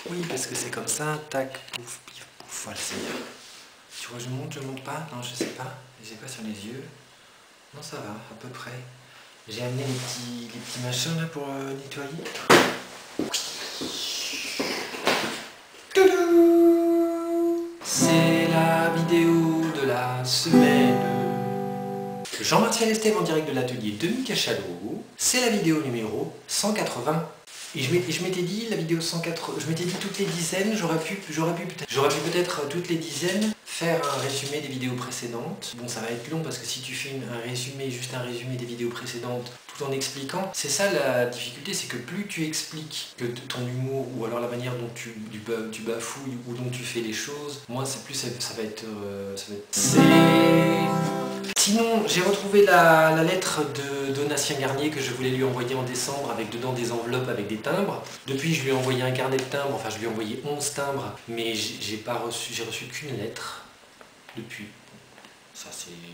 Oui, parce que c'est comme ça, tac, pouf, pif, pouf, voilà, c'est bien. Tu vois, je monte pas, non, je sais pas, j'ai pas sur les yeux. Non, ça va, à peu près. J'ai amené les petits machins là pour nettoyer. Toudou, c'est la vidéo de la semaine. Jean-Martial Estève en direct de l'atelier de Mika Chalot. C'est la vidéo numéro 180. Et je m'étais dit, la vidéo 180, je m'étais dit toutes les dizaines, j'aurais pu peut-être toutes les dizaines faire un résumé des vidéos précédentes. Bon, ça va être long parce que si tu fais un résumé, juste un résumé des vidéos précédentes, tout en expliquant, c'est ça la difficulté, c'est que plus tu expliques que ton humour ou alors la manière dont tu bafouilles ou dont tu fais les choses, moins c'est plus ça va être... Sinon, j'ai retrouvé la lettre de Donatien Garnier que je voulais lui envoyer en décembre avec dedans des enveloppes avec des timbres. Depuis, je lui ai envoyé un carnet de timbres, enfin je lui ai envoyé 11 timbres, mais j'ai reçu qu'une lettre depuis. Ça,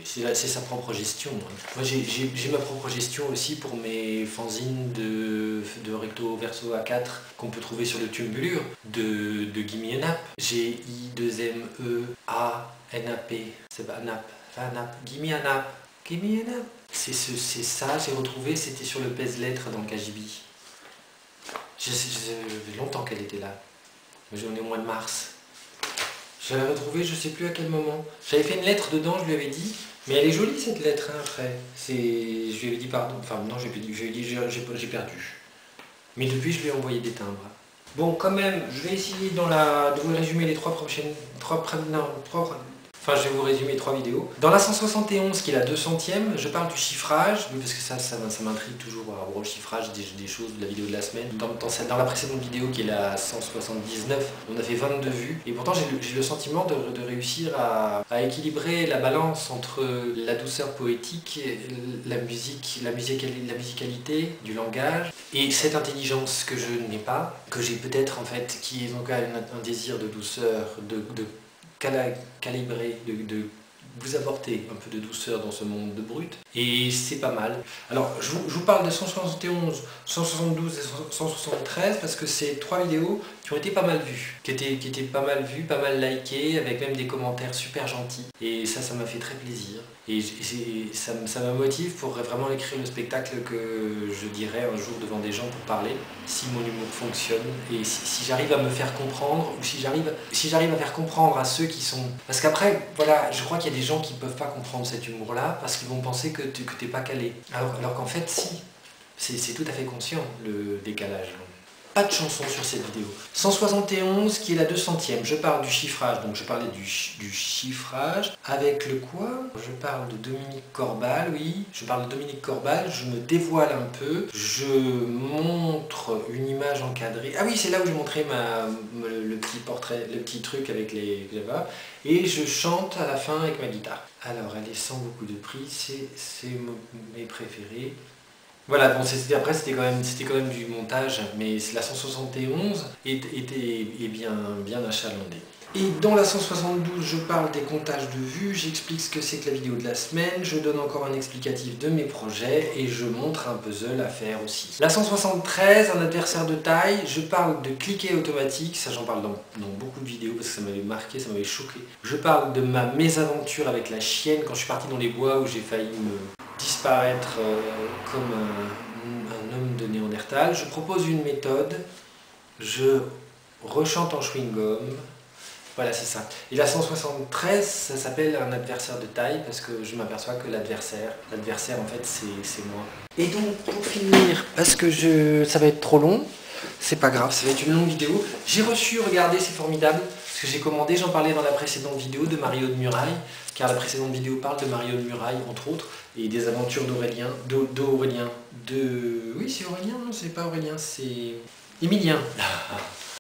c'est sa propre gestion. Moi, j'ai ma propre gestion aussi pour mes fanzines de recto verso A4 qu'on peut trouver sur le Tumblr de Gimme a Nap. G-I-2-M-E-A-N-A-P. C'est pas Nap. Nap. Gimme a Nap. Gimme a Nap. C'est ça, j'ai retrouvé, c'était sur le pèse-lettres dans le KGB. Ça fait longtemps qu'elle était là. On est au mois de mars. Je l'avais retrouvée, je sais plus à quel moment. J'avais fait une lettre dedans, je lui avais dit, mais elle est jolie cette lettre hein, après. Je lui avais dit pardon, enfin non, je lui ai dit j'ai perdu. Mais depuis, je lui ai envoyé des timbres. Bon, quand même, je vais essayer de vous résumer les Enfin, je vais vous résumer 3 vidéos. Dans la 171, qui est la 200e, je parle du chiffrage, parce que ça m'intrigue toujours par rapport au chiffrage des choses de la vidéo de la semaine. Dans la précédente vidéo, qui est la 179, on a fait 22 vues. Et pourtant, j'ai le sentiment de réussir à équilibrer la balance entre la douceur poétique, la musicalité du langage, et cette intelligence que je n'ai pas, que j'ai peut-être en fait, qui est donc un désir de douceur, de calibrer, de vous apporter un peu de douceur dans ce monde de brut. Et c'est pas mal. Alors, je vous parle de 171, 172 et 173 parce que c'est 3 vidéos qui ont été pas mal vues. Qui étaient pas mal vues, pas mal likées, avec même des commentaires super gentils. Et ça m'a fait très plaisir. Et ça me motive pour vraiment écrire le spectacle que je dirai un jour devant des gens pour parler, si mon humour fonctionne, et si j'arrive à me faire comprendre, ou si j'arrive à faire comprendre à ceux qui sont... Parce qu'après, voilà, je crois qu'il y a des gens qui ne peuvent pas comprendre cet humour-là, parce qu'ils vont penser que tu n'es pas calé. Alors qu'en fait, si, c'est tout à fait conscient, le décalage. Pas de chanson sur cette vidéo. 171 qui est la 200e, je parle du chiffrage, donc je parlais du chiffrage. Avec le quoi? Je parle de Dominique Corbal, oui. Je parle de Dominique Corbal, je me dévoile un peu, je montre une image encadrée. Ah oui, c'est là où je montrais le petit portrait, le petit truc avec les clavats. Et je chante à la fin avec ma guitare. Alors elle est sans beaucoup de prix, c'est mes préférés. Voilà, bon, après c'était quand même du montage, mais la 171 est bien achalandée. Et dans la 172, je parle des comptages de vues, j'explique ce que c'est que la vidéo de la semaine, je donne encore un explicatif de mes projets et je montre un puzzle à faire aussi. La 173, un adversaire de taille, je parle de cliquet automatique, ça j'en parle dans beaucoup de vidéos parce que ça m'avait marqué, ça m'avait choqué. Je parle de ma mésaventure avec la chienne quand je suis parti dans les bois où j'ai failli me disparaître comme un homme de Néandertal. Je propose une méthode, je rechante en chewing-gum, voilà c'est ça. Et la 173, ça s'appelle un adversaire de taille parce que je m'aperçois que l'adversaire en fait c'est moi. Et donc pour finir, parce que ça va être trop long, c'est pas grave, ça va être une longue vidéo. J'ai reçu, regardez, c'est formidable, parce que j'ai commandé, j'en parlais dans la précédente vidéo de Mario de Muraille, car la précédente vidéo parle de Mario de Muraille, entre autres, et des aventures d'Aurélien, oui c'est Aurélien, non c'est pas Aurélien, c'est Émilien.